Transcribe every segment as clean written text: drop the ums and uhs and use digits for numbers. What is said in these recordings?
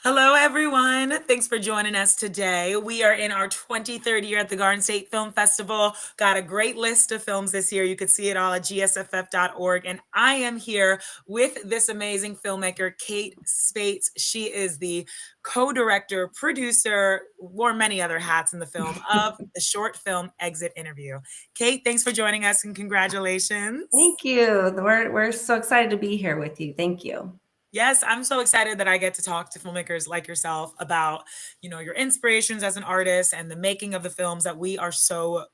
Hello, everyone. Thanks for joining us today. We are in our 23rd year at the Garden State Film Festival. Got a great list of films this year. You can see it all at gsff.org. And I am here with this amazing filmmaker, Kate Spates. She is the co-director, producer, wore many other hats in the film of the short film Exit Interview. Kate, thanks for joining us and congratulations. Thank you. We're so excited to be here with you. Thank you. Yes, I'm so excited that I get to talk to filmmakers like yourself about, your inspirations as an artist and the making of the films that we are so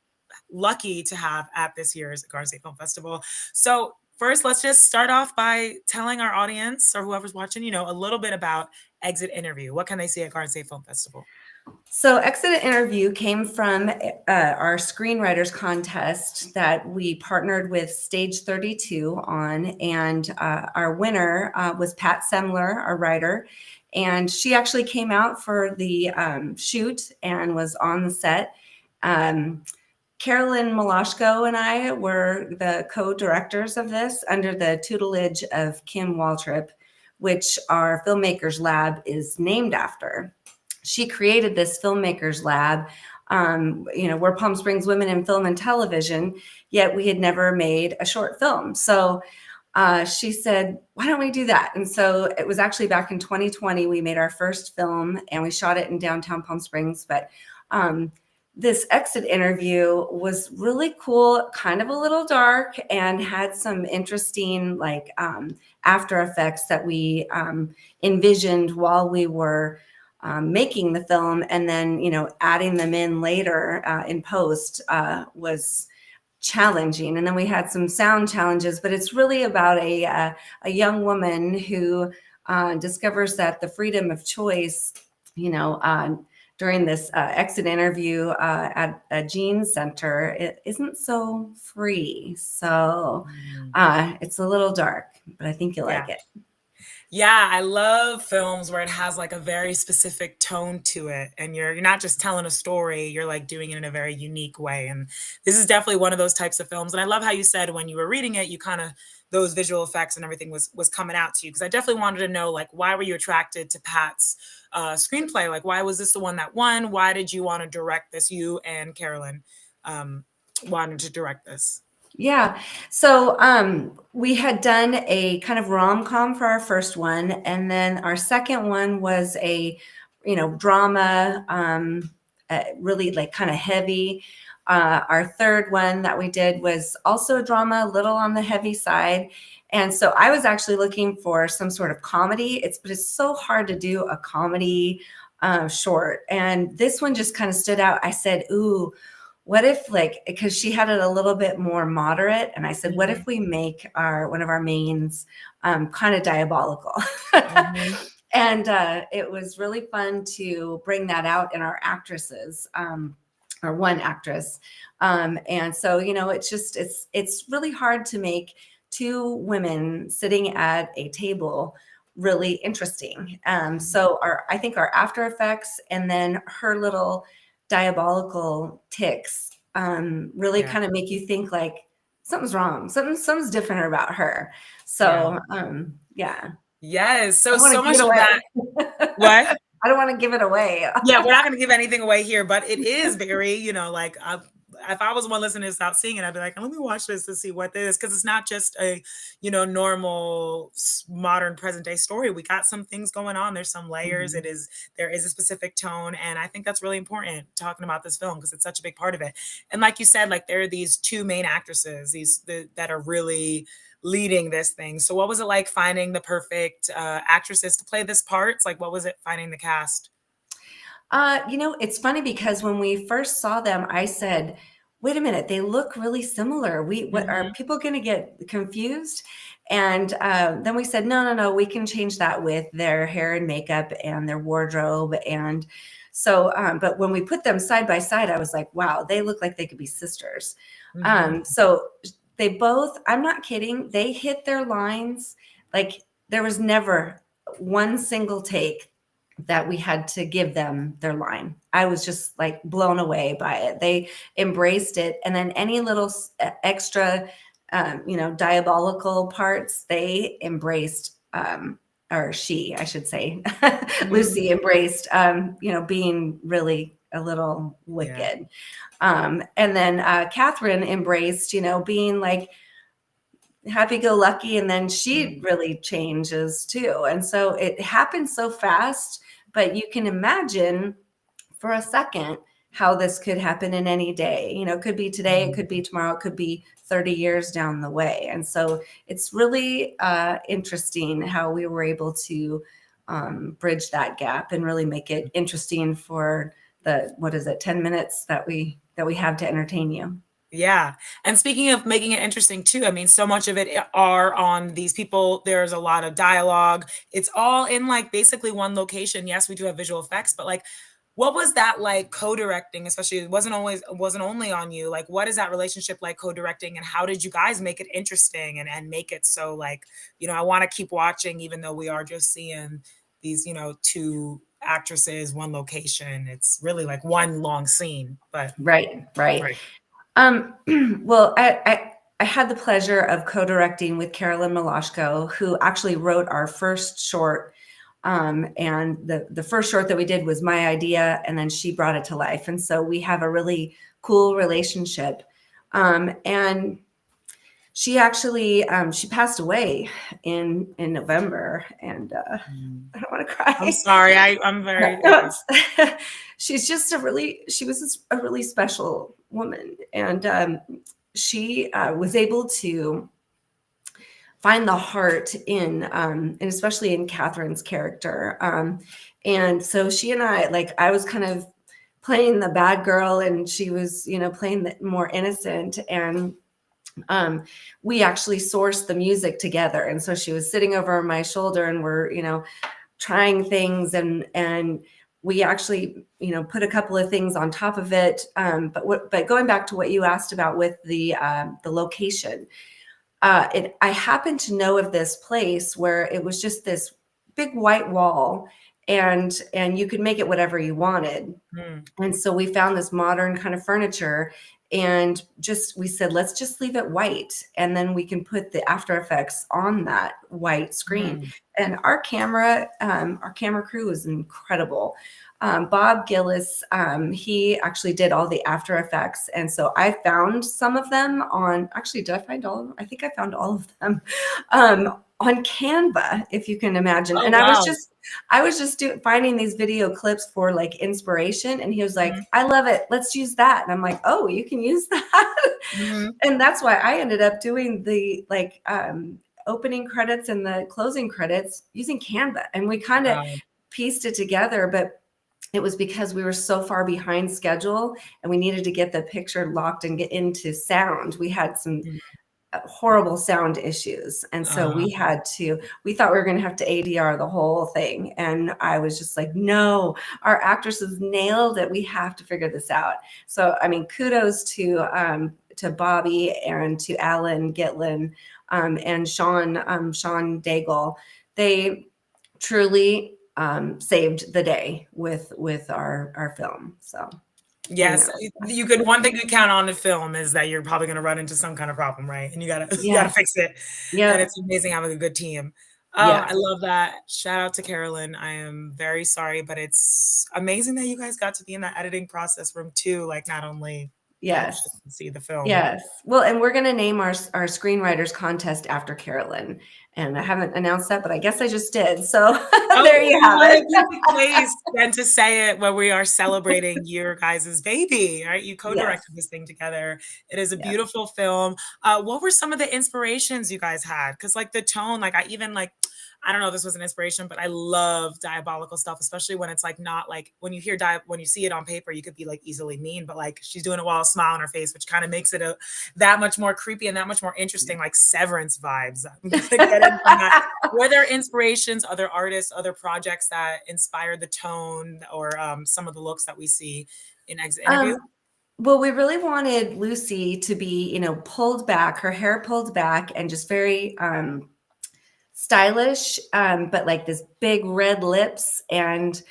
lucky to have at this year's Garden State Film Festival. So, first, let's just start off by telling our audience or whoever's watching, a little bit about Exit Interview. What can they see at Garden State Film Festival? So, Exit Interview came from our screenwriters contest that we partnered with Stage 32 on, and our winner was Pat Semler, our writer, and she actually came out for the shoot and was on the set. Carolyn Malashko and I were the co-directors of this under the tutelage of Kim Waltrip, which our Filmmakers Lab is named after. She created this Filmmakers Lab, we're Palm Springs Women in Film and Television, yet we had never made a short film. So she said, why don't we do that? And so it was actually back in 2020, we made our first film and we shot it in downtown Palm Springs. But this Exit Interview was really cool, kind of a little dark, and had some interesting after effects that we envisioned while we were making the film, and then adding them in later in post was challenging. And then we had some sound challenges, but it's really about a young woman who discovers that the freedom of choice, during this Exit Interview at a Gene Center, it isn't so free. So it's a little dark, but I think you'll like it. Yeah, I love films where it has like a very specific tone to it, and you're not just telling a story, you're like doing it in a very unique way. And this is definitely one of those types of films. And I love how you said when you were reading it, you kind of those visual effects and everything was coming out to you, because I definitely wanted to know, like, why were you attracted to Pat's screenplay? Like, why was this the one that won? Why did you want to direct this? You and Carolyn wanted to direct this. Yeah. So we had done a kind of rom-com for our first one. And then our second one was a, drama, really like kind of heavy. Our third one that we did was also a drama, a little on the heavy side. And so I was actually looking for some sort of comedy. But it's so hard to do a comedy short. And this one just kind of stood out. I said, ooh, what if, because she had it a little bit more moderate, and I said, what if we make one of our mains kind of diabolical? And it was really fun to bring that out in our actresses, or one actress. And so, it's really hard to make two women sitting at a table really interesting. So I think our after effects and then her little diabolical ticks really kind of make you think like something's wrong, something's different about her. So yeah. Yes. So much of away. that. What? I don't want to give it away. Yeah, we're not going to give anything away here, but it is very, if I was one listening without seeing it, I'd be like, let me watch this to see what this is, because it's not just a, normal modern present day story. We got some things going on. There's some layers. Mm-hmm. There is a specific tone, and I think that's really important talking about this film because it's such a big part of it. And like you said, like there are these two main actresses, that are really leading this thing. So what was it like finding the perfect actresses to play this parts? Like, what was it finding the cast? It's funny because when we first saw them, I said, wait a minute, they look really similar. What are people going to get confused? And then we said, no, we can change that with their hair and makeup and their wardrobe. And so, but when we put them side by side, I was like, wow, they look like they could be sisters. So they both, I'm not kidding, they hit their lines. Like there was never one single take that we had to give them their line. I was just like blown away by it. They embraced it. And then any little extra, diabolical parts, they embraced or she, I should say, Mhm. Lucy embraced, being really a little Yeah. wicked. And then Catherine embraced, being like happy-go-lucky, and then she Mm. really changes too. And so it happens so fast, but you can imagine for a second how this could happen in any day. It could be today, it could be tomorrow, it could be 30 years down the way. And so it's really interesting how we were able to bridge that gap and really make it interesting for the, what is it, 10 minutes that we have to entertain you. Yeah. And speaking of making it interesting too, I mean, so much of it are on these people. There's a lot of dialogue. It's all in like basically one location. Yes, we do have visual effects, but like, what was that like co-directing? Especially, it wasn't only on you. Like, what is that relationship like co-directing, and how did you guys make it interesting and make it so like, I want to keep watching, even though we are just seeing these, two actresses, one location. It's really like one long scene, but Right. right. Um, well, I had the pleasure of co-directing with Carolyn Malashko, who actually wrote our first short. And the first short that we did was my idea, and then she brought it to life. And so we have a really cool relationship. And she actually she passed away in November, and Mm. I don't want to I'm cry. sorry. I'm very, yeah. She was a really special woman, and she was able to find the heart in, and especially in Catherine's character. And so she and I, like, I was kind of playing the bad girl, and she was, playing the more innocent. And we actually sourced the music together. And so she was sitting over my shoulder, and we're, trying things, and we actually put a couple of things on top of it. But going back to what you asked about with the location, I happened to know of this place where it was just this big white wall, and you could make it whatever you wanted. Mm, And so we found this modern kind of furniture, and we said, let's just leave it white. And then we can put the After Effects on that white screen. mm. And our camera crew was incredible. Bob Gillis, he actually did all the After Effects. And so I found some of them actually, did I find all of them? I think I found all of them on Canva, if you can imagine. Oh, And wow. I was just finding these video clips for like inspiration. And he was like, Mhm, I love it. Let's use that. And I'm like, oh, you can use that. mhm. And that's why I ended up doing the like opening credits and the closing credits using Canva. And we kind of Wow. pieced it together, but it was because we were so far behind schedule, and we needed to get the picture locked and get into sound. We had some Mm, horrible sound issues. And so uh, we thought we were going to have to ADR the whole thing. And I was just like, no, our actresses nailed it. We have to figure this out. So, I mean, kudos to Bobby and to Alan Gitlin, and Sean Daigle. They truly saved the day with our film. So we yes, you could one thing you count on the film is that you're probably gonna run into some kind of problem, right? And you gotta you gotta Yes. fix it, and Yep. it's amazing having a good team. Oh, Yeah. I love that. Shout out to Carolyn. I am very sorry, but it's amazing that you guys got to be in that editing process room too, like, not only watch Yes. and see the film. Yes. Well, and we're going to name our screenwriters contest after Carolyn. And I haven't announced that, but I guess I just did. So there Oh, you have what it. a perfect place then to say it when we are celebrating your guys' baby, right? You Yes. co-directed this thing together. It is a Yes. beautiful film. What were some of the inspirations you guys had? Because like the tone, like I don't know if this was an inspiration, but I love diabolical stuff, especially when it's like not like when you hear when you see it on paper, you could be like easily mean, but like she's doing it while a smile on her face, which kind of makes it that much more creepy and that much more interesting, like Severance vibes. I'm gonna get into that. Were there inspirations, other artists, other projects that inspired the tone or some of the looks that we see in Exit Interview? Um, well, we really wanted Lucy to be, pulled back, her hair pulled back, and just very stylish, but like this big red lips, and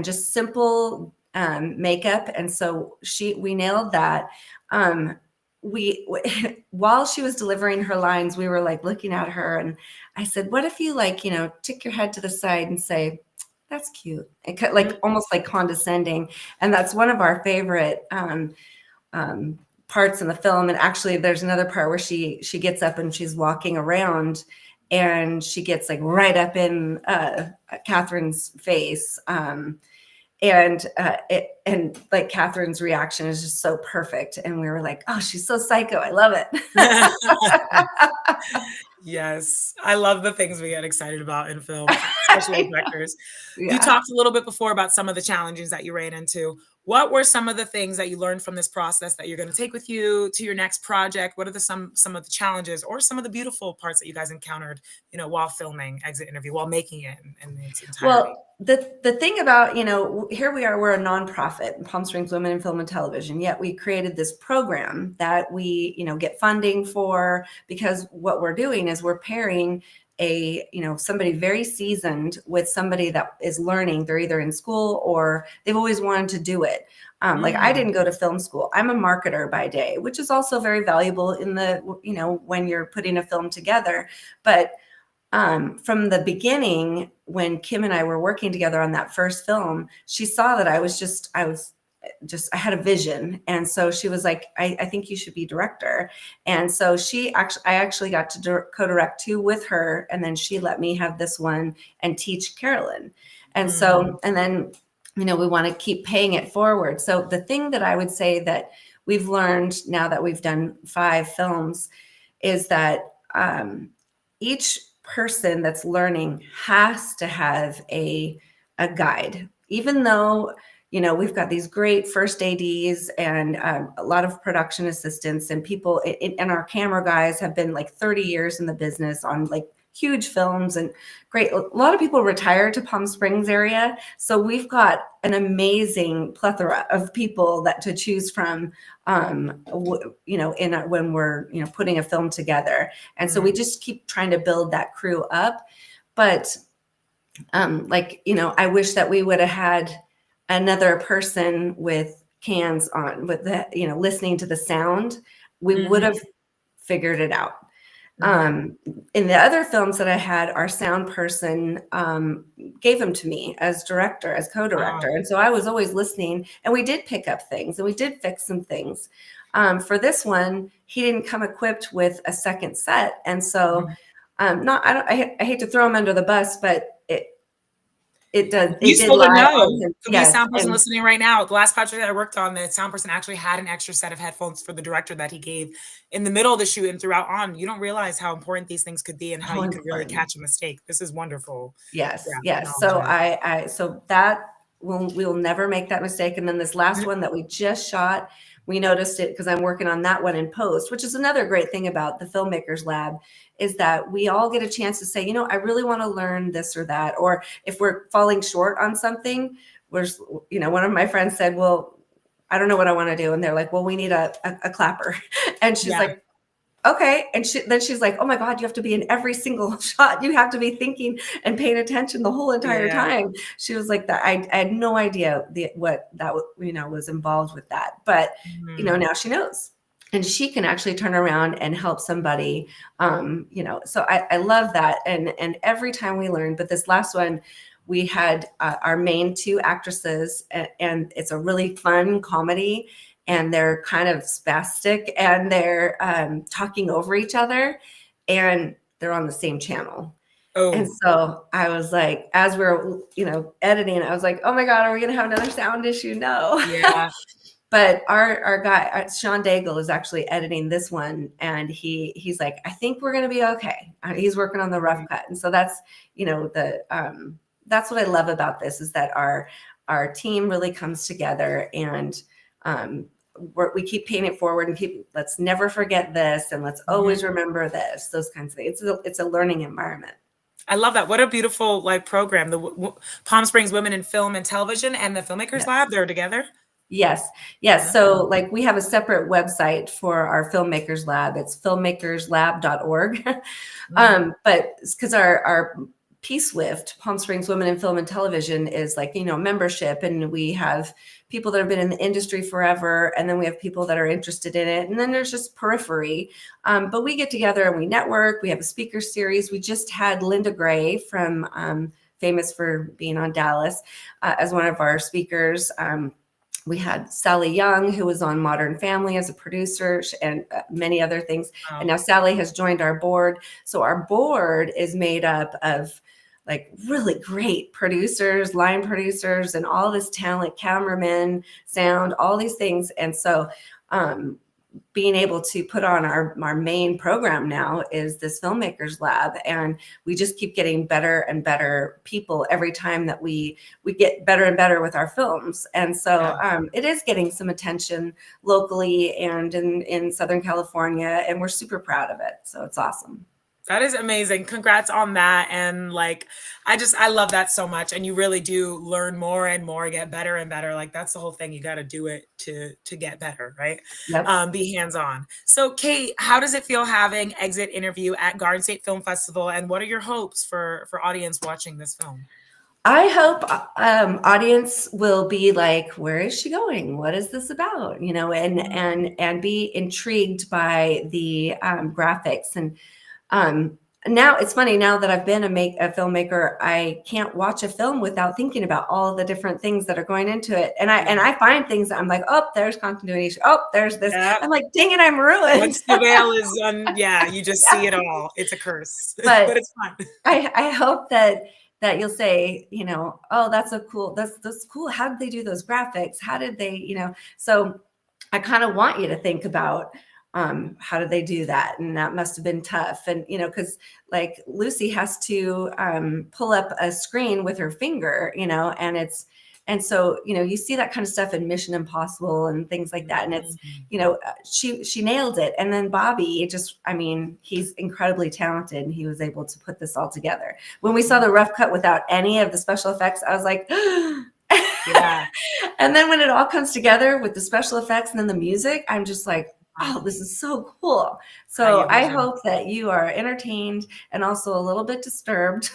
just simple makeup. And so we nailed that. Um, while she was delivering her lines, we were like looking at her, and I said, what if you like, tick your head to the side and say, that's cute. Like almost like condescending. And that's one of our favorite parts in the film. And actually there's another part where she gets up and she's walking around and she gets like right up in Catherine's face. And like Catherine's reaction is just so perfect. And we were like, oh, she's so psycho. I love it. Yes, I love the things we get excited about in film, especially as directors. You Yeah. talked a little bit before about some of the challenges that you ran into. What were some of the things that you learned from this process that you're gonna take with you to your next project? What are some of the challenges or some of the beautiful parts that you guys encountered, while filming Exit Interview, while making it in its entirety? Well, the thing about, here we are, we're a nonprofit, Palm Springs Women in Film and Television, yet we created this program that we, get funding for, because what we're doing is we're pairing somebody very seasoned with somebody that is learning. They're either in school or they've always wanted to do it. Like I didn't go to film school. I'm a marketer by day, which is also very valuable in the, when you're putting a film together. But from the beginning, when Kim and I were working together on that first film, she saw that I had a vision. And so she was like, I think you should be director. And so I actually got to co-direct 2 with her. And then she let me have this one and teach Carolyn. And so, and then, we want to keep paying it forward. So the thing that I would say that we've learned now that we've done 5 films is that each person that's learning has to have a guide, even though we've got these great first ADs and a lot of production assistants and people, and our camera guys have been like 30 years in the business on like huge films and great. A lot of people retire to Palm Springs area, so we've got an amazing plethora of people that to choose from. When we're putting a film together, and so we just keep trying to build that crew up. But I wish that we would have had another person with cans on, with the listening to the sound. We would have figured it out. In the other films that I had, our sound person gave them to me as director, as co-director. And so I was always listening, and we did pick up things and we did fix some things. For this one, he didn't come equipped with a second set. And so I hate to throw him under the bus, but it did useful to lie on know. him. Could be a Yes. sound person listening right now. The last project that I worked on, the sound person actually had an extra set of headphones for the director that he gave in the middle of the shoot and throughout on. You don't realize how important these things could be and how you could really catch a mistake. This is wonderful. Yes, Yeah, yes. So so that we'll never make that mistake. And then this last one that we just shot, we noticed it because I'm working on that one in post, which is another great thing about the Filmmakers Lab, is that we all get a chance to say, I really want to learn this or that. Or if we're falling short on something, one of my friends said, well, I don't know what I want to do. And they're like, well, we need a clapper. And she's like, okay. And then she's like, oh my God, you have to be in every single shot. You have to be thinking and paying attention the whole entire time. She was like that. I had no idea what that, was involved with that. But, now she knows. And she can actually turn around and help somebody, so I love that. And every time we learn, but this last one, we had our main 2 actresses, and it's a really fun comedy. And they're kind of spastic, and they're talking over each other, and they're on the same channel. And so I was like, as we're, editing, I was like, oh my God, are we going to have another sound issue? No. Yeah. But our guy, Sean Daigle, is actually editing this one. And he's like, I think we're going to be okay. He's working on the rough cut. And so that's, that's what I love about this, is that our team really comes together, and we keep paying it forward, and let's never forget this, and let's always remember this, those kinds of things. It's a learning environment. I love that. What a beautiful program. The Palm Springs Women in Film and Television and the Filmmakers Lab, they're together. Yes. So we have a separate website for our Filmmakers Lab. It's filmmakerslab.org. But it's because our PSWIFT, Palm Springs Women in Film and Television, is like, membership. And we have people that have been in the industry forever. And then we have people that are interested in it. And then there's just periphery. But we get together and we network. We have a speaker series. We just had Linda Gray from famous for being on Dallas as one of our speakers. We had Sally Young, who was on Modern Family as a producer, and many other things. Wow. And now Sally has joined our board. So our board is made up of like really great producers, line producers, and all this talent, cameramen, sound, all these things. And so being able to put on our main program now is this Filmmakers Lab, and we just keep getting better and better people every time that we get better and better with our films. And so it is getting some attention locally and in Southern California, and we're super proud of it. So it's awesome. That is amazing. Congrats on that. And like, I love that so much. And you really do learn more and more, get better and better. Like that's the whole thing. You got to do it to get better, right? Yep. Be hands-on. So Kate, how does it feel having Exit Interview at Garden State Film Festival? And what are your hopes for audience watching this film? I hope audience will be like, where is she going? What is this about? And be intrigued by the graphics. And now it's funny, now that I've been a filmmaker, I can't watch a film without thinking about all the different things that are going into it. And I find things that I'm like, oh, there's continuity. Oh, there's this. Yep. I'm like, dang it, I'm ruined. Once the veil is on, you just see it all. It's a curse, but it's fun. I hope that you'll say, oh, that's cool. That's cool. How did they do those graphics? How did they, so I kind of want you to think about, how did they do that? And that must have been tough. And, because like Lucy has to pull up a screen with her finger, and so, you see that kind of stuff in Mission Impossible and things like that. And it's, she nailed it. And then Bobby, he's incredibly talented, and he was able to put this all together. When we saw the rough cut without any of the special effects, I was like, yeah. And then when it all comes together with the special effects and then the music, I'm just like, oh, this is so cool. So I hope that you are entertained and also a little bit disturbed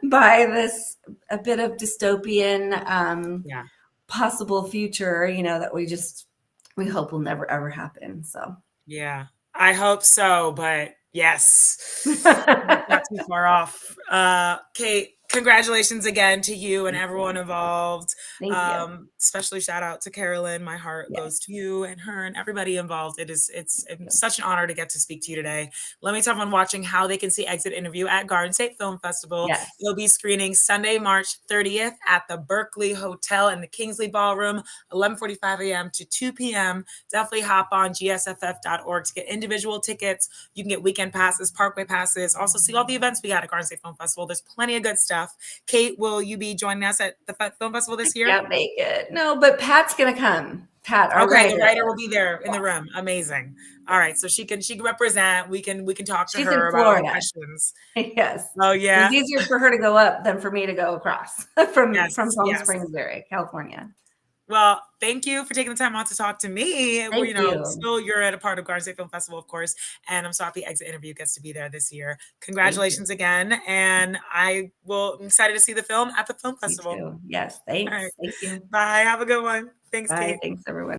by this, a bit of dystopian possible future, that we hope will never, ever happen. So, yeah, I hope so. But yes, not too far off. Kate, congratulations again to you and everyone involved. Thank you. Especially shout out to Carolyn. My heart goes to you and her and everybody involved. It's such an honor to get to speak to you today. Let me tell everyone watching how they can see Exit Interview at Garden State Film Festival. Yes. It'll be screening Sunday, March 30th at the Berkeley Hotel in the Kingsley Ballroom, 11:45 a.m. to 2 p.m. Definitely hop on GSFF.org to get individual tickets. You can get weekend passes, parkway passes, also see all the events we got at Garden State Film Festival. There's plenty of good stuff. Kate, will you be joining us at the film festival this year? I can't make it. No, but Pat's gonna come. Pat, our writer. The writer will be there in the room. Amazing. All right, so she can represent. We can talk to her about all questions. Yes. Oh yeah. It's easier for her to go up than for me to go across from Palm Springs area, California. Well, thank you for taking the time out to talk to me. Thank you. Still you're at a part of Garden State Film Festival, of course, and I'm so happy Exit Interview gets to be there this year. Congratulations again, and I'm excited to see the film at the film festival. Me too. Yes, thanks. All right. Thank you. Bye. Have a good one. Thanks, Bye. Kate. Thanks, everyone.